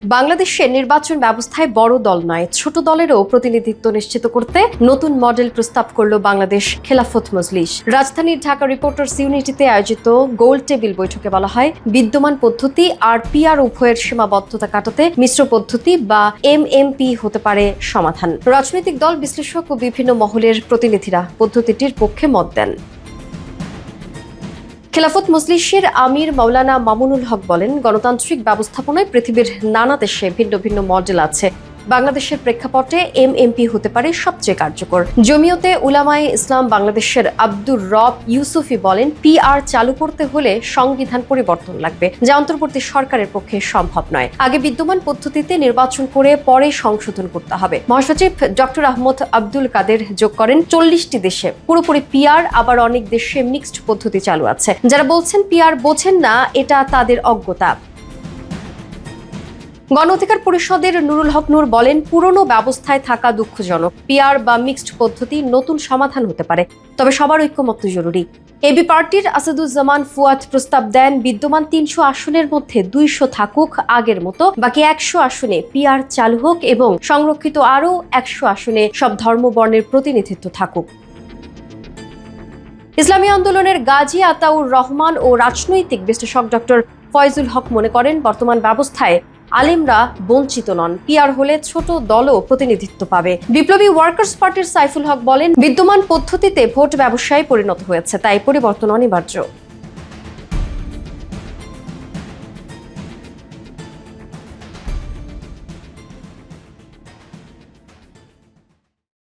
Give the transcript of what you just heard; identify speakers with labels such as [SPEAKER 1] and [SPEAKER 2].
[SPEAKER 1] বাংলাদেশের নির্বাচন ব্যবস্থায় বড় দল নয়, ছোট দলেরও প্রতিনিধিত্ব নিশ্চিত করতে নতুন মডেল প্রস্তাব করল বাংলাদেশ খেলাফত মজলিস। রাজধানীর ঢাকা রিপোর্টার্স ইউনিটিতে আয়োজিত গোল টেবিল বৈঠকে বলা হয়, বিদ্যমান পদ্ধতি আর পিআর উভয়ের সীমাবদ্ধতা কাটাতে মিশ্র পদ্ধতি বা এমএমপি হতে পারে সমাধান। রাজনৈতিক দল, বিশ্লেষক ও বিভিন্ন মহলের প্রতিনিধিরা পদ্ধতিটির পক্ষে মত দেন। খেলাফত মজলিসের আমির মাওলানা মামুনুল হক বলেন, গণতান্ত্রিক ব্যবস্থাপনায় পৃথিবীর নানা দেশে ভিন্ন ভিন্ন মডেল আছে। বাংলাদেশের প্রেক্ষাপটে এমএমপি হতে পারে সবচেয়ে কার্যকর। জমিয়তে উলামায়ে ইসলাম বাংলাদেশের আব্দুর রব ইউসুফি বলেন, পিআর চালু করতে হলে সংবিধান পরিবর্তন লাগবে, যা অন্তর্বর্তী সরকারের পক্ষে সম্ভব নয়। আগে বিদ্যমান পদ্ধতিতে নির্বাচন করে পরে সংশোধন করতে হবে। মহাসচিব ডক্টর আহমদ আব্দুল কাদের যোগ করেন, 40টি দেশে পুরোপুরি পিআর, আবার অনেক দেশে মিক্সড পদ্ধতি চালু আছে। যারা বলছেন পিআর বোঝেন না, এটা তাদের অজ্ঞতা। গণ অধিকার পরিষদের নুরুল হক নূর বলেন, পুরনো ব্যবস্থায় থাকা দুঃখজনক। পিআর বা মিক্সড পদ্ধতি নতুন সমাধান হতে পারে, তবে সবার ঐক্যমত্য জরুরি। এবি পার্টির আসাদুজ্জামান ফুয়াদ প্রস্তাব দেন, বিদ্যমান 300 আসনের মধ্যে 200 থাকুক আগের মতো, বাকি 100 আসনে পিআর চালু হোক এবং সংরক্ষিত আরও 100 আসনে সব ধর্মবর্ণের প্রতিনিধিত্ব থাকুক। ইসলামী আন্দোলনের গাজী আতাউর রহমান ও রাজনৈতিক বিশ্লেষক ডক্টর ফয়জুল হক মনে করেন, বর্তমান ব্যবস্থায় আলেমরা বঞ্চিত নন, পিআর হলে ছোট দলও প্রতিনিধিত্ব পাবে। বিপ্লবী ওয়ার্কার্স পার্টির সাইফুল হক বলেন, বিদ্যমান পদ্ধতিতে ভোট ব্যবসায় পরিণত হয়েছে, তাই পরিবর্তন অনিবার্য।